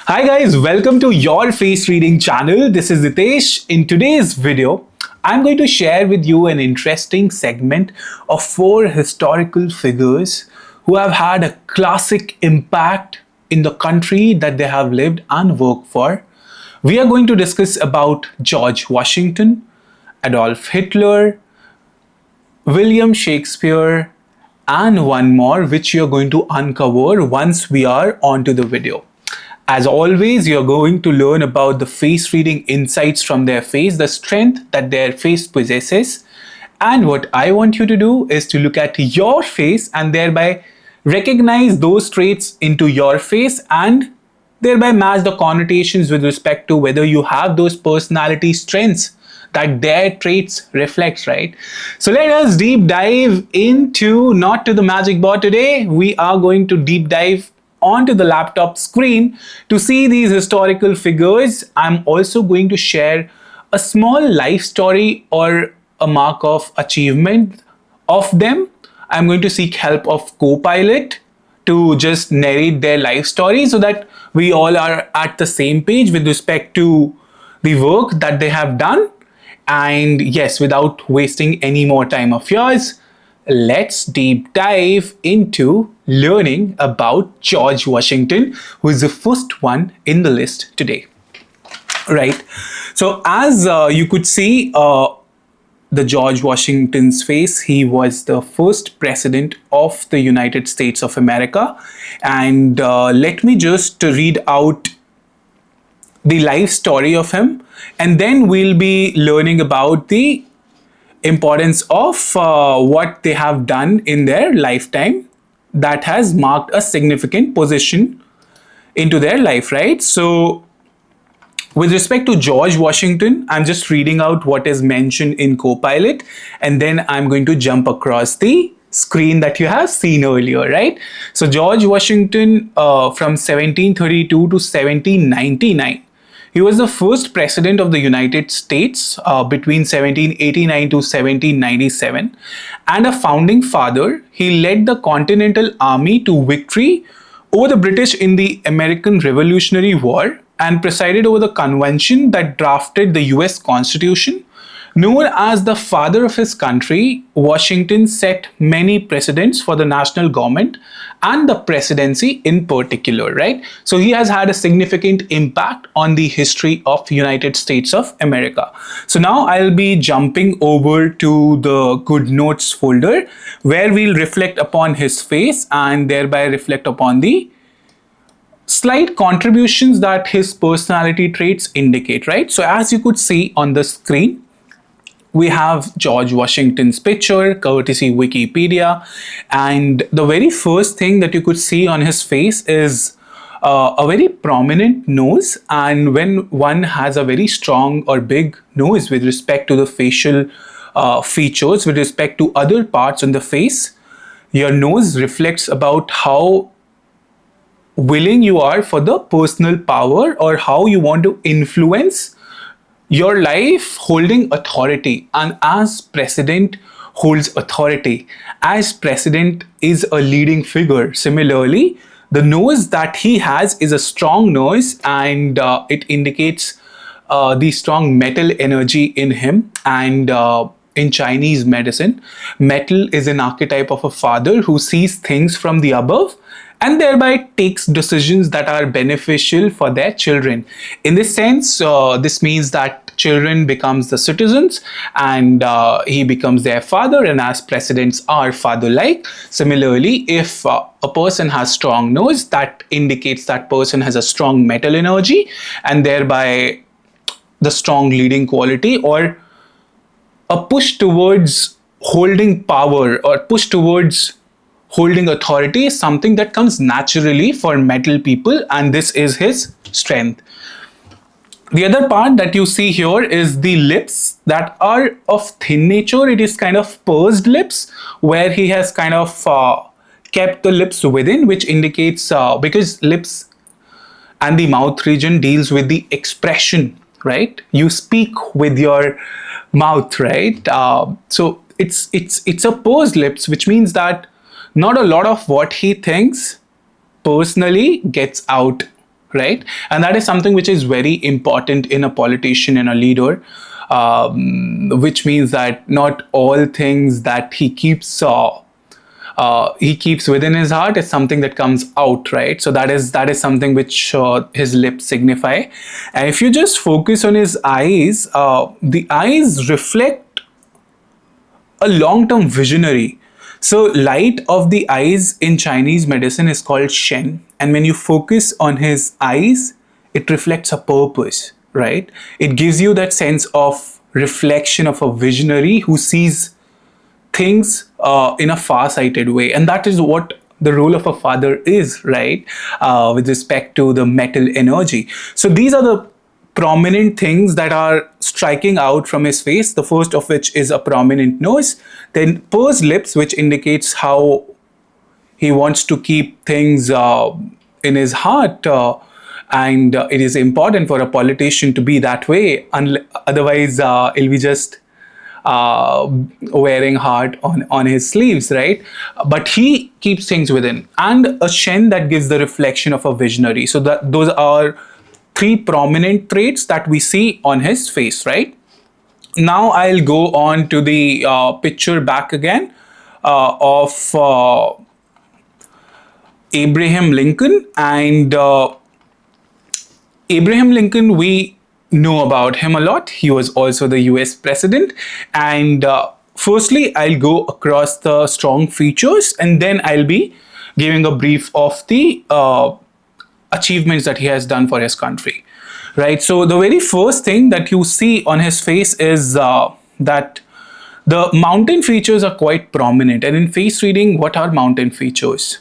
Hi guys, welcome to your face reading channel. This is Nitesh. In today's video, I'm going to share with you an interesting segment of 4 historical figures who have had a classic impact in the country that they have lived and worked for. We are going to discuss about George Washington, Adolf Hitler, William Shakespeare, and one more which you're going to uncover once we are onto the video. As always, you're going to learn about the face reading insights from their face, the strength that their face possesses. And what I want you to do is to look at your face and thereby recognize those traits into your face and thereby match the connotations with respect to whether you have those personality strengths that their traits reflects, right? So let us deep dive into, not to the magic board today, we are going to deep dive onto the laptop screen to see these historical figures. I'm also going to share a small life story or a mark of achievement of them. I'm going to seek help of Copilot to just narrate their life story so that we all are at the same page with respect to the work that they have done. And yes, without wasting any more time of yours, let's deep dive into learning about George Washington, who is the first one in the list today. Right. So as you could see, the George Washington's face, he was the first president of the United States of America. And let me just read out the life story of him, and then we'll be learning about the importance of what they have done in their lifetime that has marked a significant position into their life, right? So with respect to George Washington, I'm just reading out what is mentioned in Copilot, and then I'm going to jump across the screen that you have seen earlier, right? So George Washington from 1732 to 1799, he was the first president of the United States between 1789 to 1797 and a founding father. He led the Continental Army to victory over the British in the American Revolutionary War and presided over the convention that drafted the US Constitution. Known as the father of his country, Washington set many precedents for the national government and the presidency in particular, right? So he has had a significant impact on the history of United States of America. So now I'll be jumping over to the good notes folder where we'll reflect upon his face and thereby reflect upon the slight contributions that his personality traits indicate, right? So as you could see on the screen, we have George Washington's picture, courtesy Wikipedia, and the very first thing that you could see on his face is a very prominent nose. And when one has a very strong or big nose with respect to the facial features, with respect to other parts on the face, your nose reflects about how willing you are for the personal power or how you want to influence your life holding authority. And as president holds authority, as president is a leading figure, similarly the nose that he has is a strong nose, and it indicates the strong metal energy in him. And in Chinese medicine, metal is an archetype of a father who sees things from the above and thereby takes decisions that are beneficial for their children. In this sense, this means that children becomes the citizens and he becomes their father, and as presidents are father-like. Similarly, if a person has strong nose, that indicates that person has a strong metal energy and thereby the strong leading quality or a push towards holding power or push towards holding authority is something that comes naturally for metal people, and this is his strength. The other part that you see here is the lips that are of thin nature. It is kind of pursed lips where he has kind of kept the lips within, which indicates because lips and the mouth region deals with the expression, right? You speak with your mouth, right? So it's a pursed lips, which means that not a lot of what he thinks personally gets out right? And that is something which is very important in a politician and a leader, which means that not all things that he keeps within his heart is something that comes out, right? So that is something which his lips signify. And if you just focus on his eyes, the eyes reflect a long-term visionary. So light of the eyes in Chinese medicine is called Shen, and when you focus on his eyes, it reflects a purpose, right? It gives you that sense of reflection of a visionary who sees things in a far-sighted way, and that is what the role of a father is, right? With respect to the metal energy. So these are the prominent things that are striking out from his face. The first of which is a prominent nose, then pursed lips, which indicates how he wants to keep things in his heart. And it is important for a politician to be that way. Otherwise, he'll be just wearing heart on his sleeves, right? But he keeps things within. And a Shen that gives the reflection of a visionary. So those are three prominent traits that we see on his face, right? Now I'll go on to the picture back again of Abraham Lincoln. And Abraham Lincoln, we know about him a lot. He was also the US president. And firstly, I'll go across the strong features, and then I'll be giving a brief of the achievements that he has done for his country, right? So the very first thing that you see on his face is that the mountain features are quite prominent. And in face reading, what are mountain features?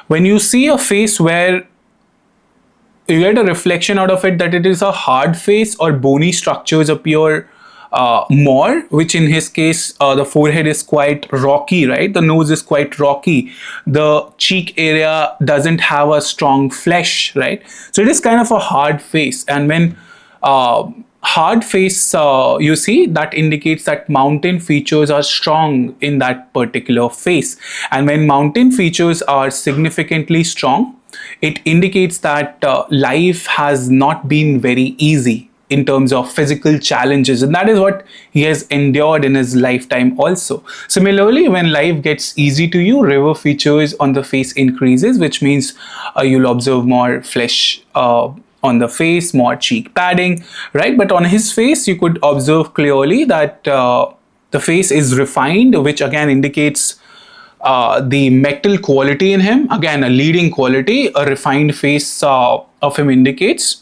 When you see a face where you get a reflection out of it that it is a hard face or bony structures appear more, which in his case, the forehead is quite rocky, right? The nose is quite rocky. The cheek area doesn't have a strong flesh, right? So it is kind of a hard face. And when hard face you see, that indicates that mountain features are strong in that particular face. And when mountain features are significantly strong, it indicates that life has not been very easy in terms of physical challenges, and that is what he has endured in his lifetime also. Similarly, when life gets easy to you, river features on the face increases, which means you'll observe more flesh on the face, more cheek padding, right? But on his face, you could observe clearly that the face is refined, which again indicates the metal quality in him. Again, a leading quality, a refined face of him indicates,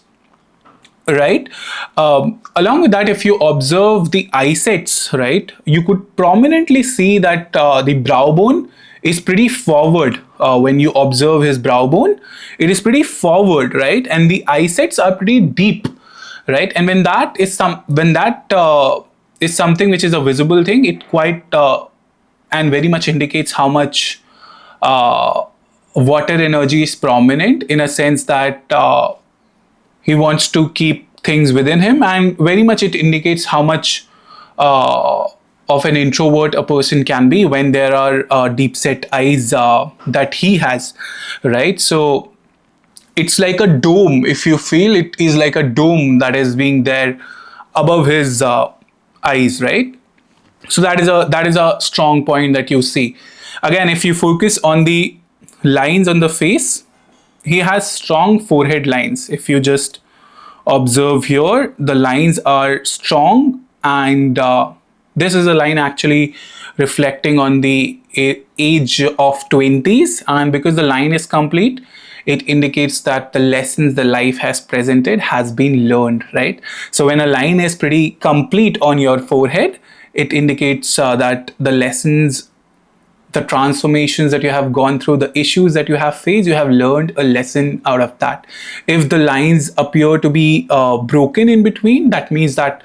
right? Along with that, if you observe the eye sets, right, you could prominently see that the brow bone is pretty forward. When you observe his brow bone, it is pretty forward, right? And the eye sets are pretty deep, right? And when that is something which is a visible thing, it quite and very much indicates how much water energy is prominent, in a sense that he wants to keep things within him, and very much it indicates how much of an introvert a person can be when there are deep set eyes that he has, right? So it's like a dome. If you feel, it is like a dome that is being there above his eyes, right? So that is a strong point that you see. Again, if you focus on the lines on the face, he has strong forehead lines. If you just observe here, the lines are strong, and this is a line actually reflecting on the age of 20s, and because the line is complete, it indicates that the lessons the life has presented has been learned, right? So when a line is pretty complete on your forehead, it indicates that the lessons, the transformations that you have gone through, the issues that you have faced, you have learned a lesson out of that. If the lines appear to be broken in between, that means that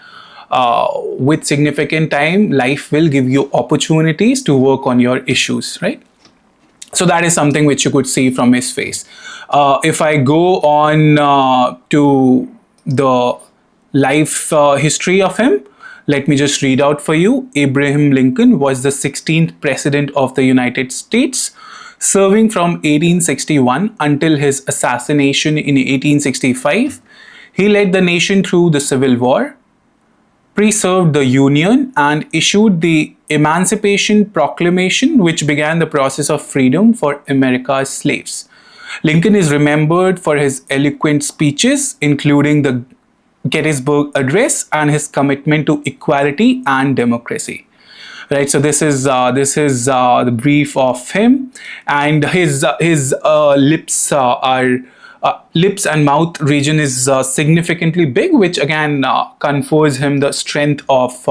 with significant time, life will give you opportunities to work on your issues, right? So that is something which you could see from his face. If I go on to the life history of him, let me just read out for you. Abraham Lincoln was the 16th president of the United States. Serving from 1861 until his assassination in 1865, he led the nation through the Civil War, preserved the Union, and issued the Emancipation Proclamation, which began the process of freedom for America's slaves. Lincoln is remembered for his eloquent speeches, including the Gettysburg Address and his commitment to equality and democracy. Right, so this is the brief of him, and his lips and mouth region is significantly big, which again confers him the strength of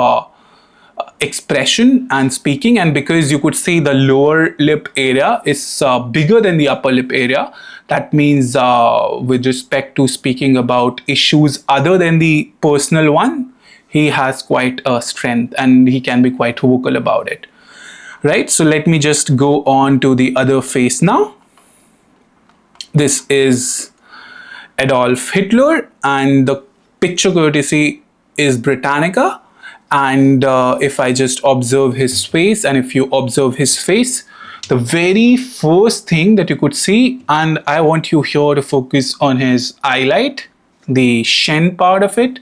expression and speaking. And because you could see the lower lip area is bigger than the upper lip area, that means with respect to speaking about issues other than the personal one, he has quite a strength and he can be quite vocal about it. Right, so let me just go on to the other face now. This is Adolf Hitler, and the picture courtesy is Britannica. And if I just observe his face, and if you observe his face, the very first thing that you could see, and I want you here to focus on his highlight, the shin part of it,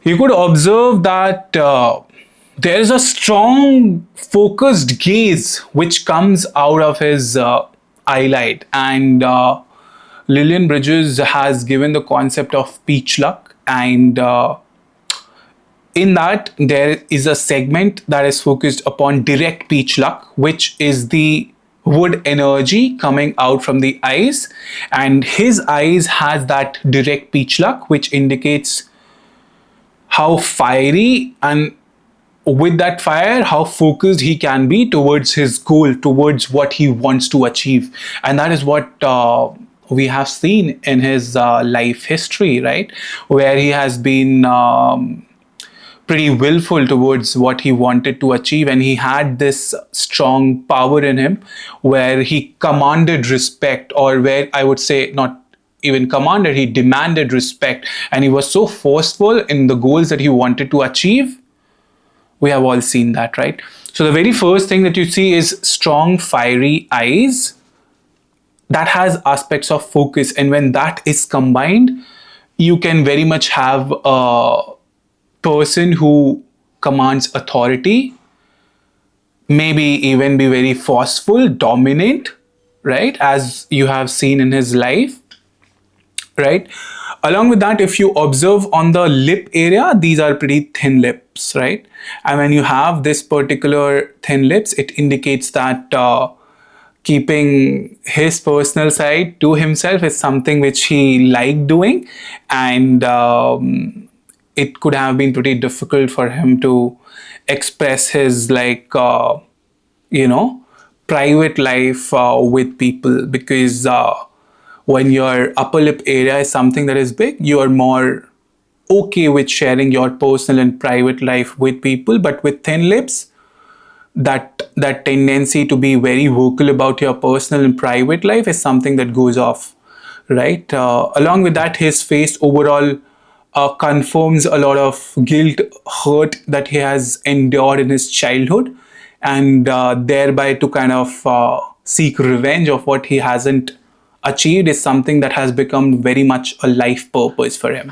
you could observe that there is a strong focused gaze which comes out of his highlight. And Lillian Bridges has given the concept of peach luck, and in that there is a segment that is focused upon direct peach luck, which is the wood energy coming out from the eyes, and his eyes has that direct peach luck, which indicates how fiery, and with that fire, how focused he can be towards his goal, towards what he wants to achieve. And that is what we have seen in his life history, right? Where he has been pretty willful towards what he wanted to achieve, and he had this strong power in him where he commanded respect, or where I would say not even commanded, he demanded respect, and he was so forceful in the goals that he wanted to achieve. We have all seen that, right? So the very first thing that you see is strong fiery eyes that has aspects of focus, and when that is combined, you can very much have a person who commands authority, maybe even be very forceful, dominant, right, as you have seen in his life, right? Along with that, if you observe on the lip area, these are pretty thin lips, right? And when you have this particular thin lips, it indicates that keeping his personal side to himself is something which he liked doing, and it could have been pretty difficult for him to express his private life with people, because when your upper lip area is something that is big, you are more okay with sharing your personal and private life with people. But with thin lips, that tendency to be very vocal about your personal and private life is something that goes off, right? Along with that, his face overall confirms a lot of guilt, hurt that he has endured in his childhood, and thereby to kind of seek revenge of what he hasn't achieved is something that has become very much a life purpose for him,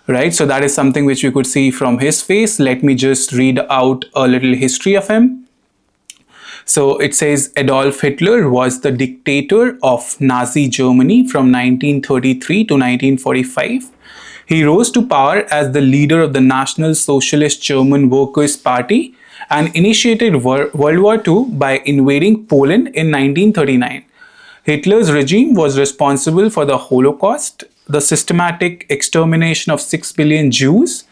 right? So that is something which we could see from his face. Let me just read out a little history of him. So it says Adolf Hitler was the dictator of Nazi Germany from 1933 to 1945. He rose to power as the leader of the National Socialist German Workers' Party and initiated World War II by invading Poland in 1939. Hitler's regime was responsible for the Holocaust, the systematic extermination of 6 billion Jews,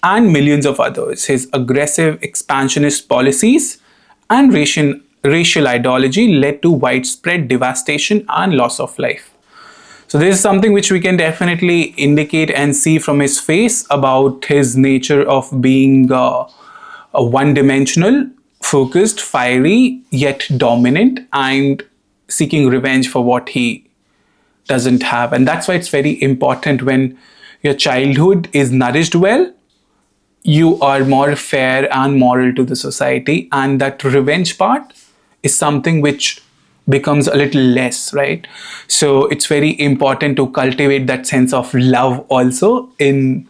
and millions of others. His aggressive expansionist policies and racial ideology led to widespread devastation and loss of life. So this is something which we can definitely indicate and see from his face about his nature of being a one-dimensional, focused, fiery, yet dominant, and seeking revenge for what he doesn't have. And that's why it's very important, when your childhood is nourished well, you are more fair and moral to the society, and that revenge part is something which becomes a little less, right? So it's very important to cultivate that sense of love also in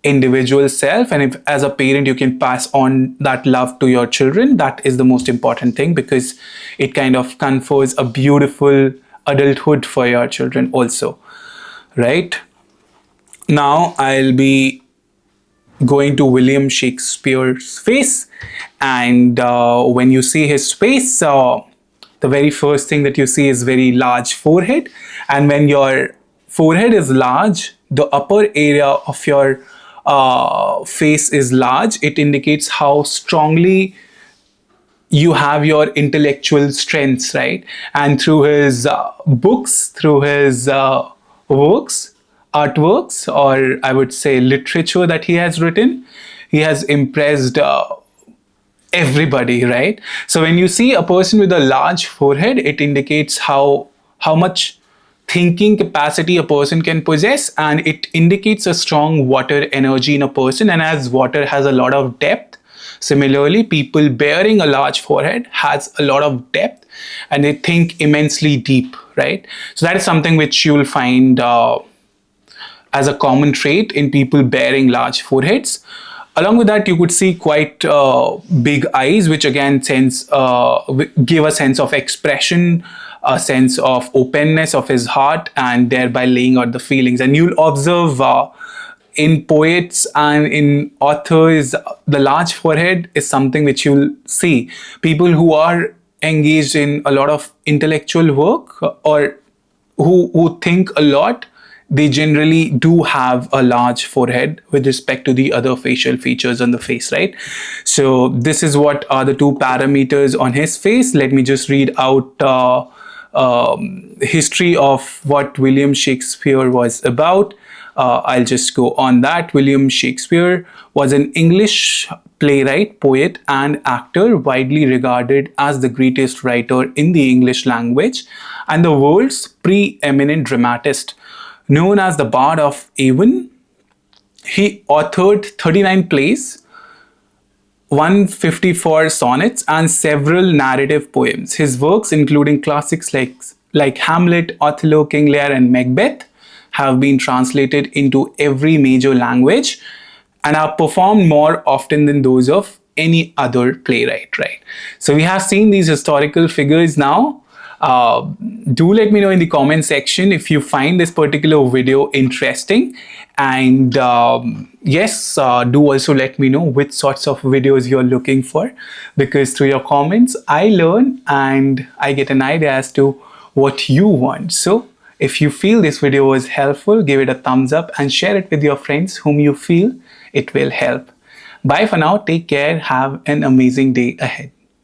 individual self, and if as a parent you can pass on that love to your children, that is the most important thing, because it kind of confers a beautiful adulthood for your children also, right? Now I'll be going to William Shakespeare's face, and when you see his face, the very first thing that you see is very large forehead. And when your forehead is large, the upper area of your face is large, it indicates how strongly you have your intellectual strengths, right? And through his books, through his works, artworks, or I would say literature that he has written, he has impressed everybody, right? So when you see a person with a large forehead, it indicates how much thinking capacity a person can possess, and it indicates a strong water energy in a person. And as water has a lot of depth, similarly people bearing a large forehead has a lot of depth, and they think immensely deep, right? So that is something which you'll find as a common trait in people bearing large foreheads. Along with that, you could see quite big eyes, which again give a sense of expression, a sense of openness of his heart, and thereby laying out the feelings. And you'll observe in poets and in authors, the large forehead is something which you'll see. People who are engaged in a lot of intellectual work, or who think a lot, they generally do have a large forehead with respect to the other facial features on the face, right? So this is what are the two parameters on his face. Let me just read out history of what William Shakespeare was about. I'll just go on that. William Shakespeare was an English playwright, poet, and actor, widely regarded as the greatest writer in the English language and the world's preeminent dramatist. Known as the Bard of Avon, he authored 39 plays, 154 sonnets, and several narrative poems. His works, including classics like Hamlet, Othello, King Lear, and Macbeth, have been translated into every major language and are performed more often than those of any other playwright, right? So we have seen these historical figures now. Do let me know in the comment section if you find this particular video interesting, and yes, do also let me know which sorts of videos you're looking for, because through your comments I learn and I get an idea as to what you want. So if you feel this video was helpful, give it a thumbs up and share it with your friends whom you feel it will help. Bye for now, take care, have an amazing day ahead.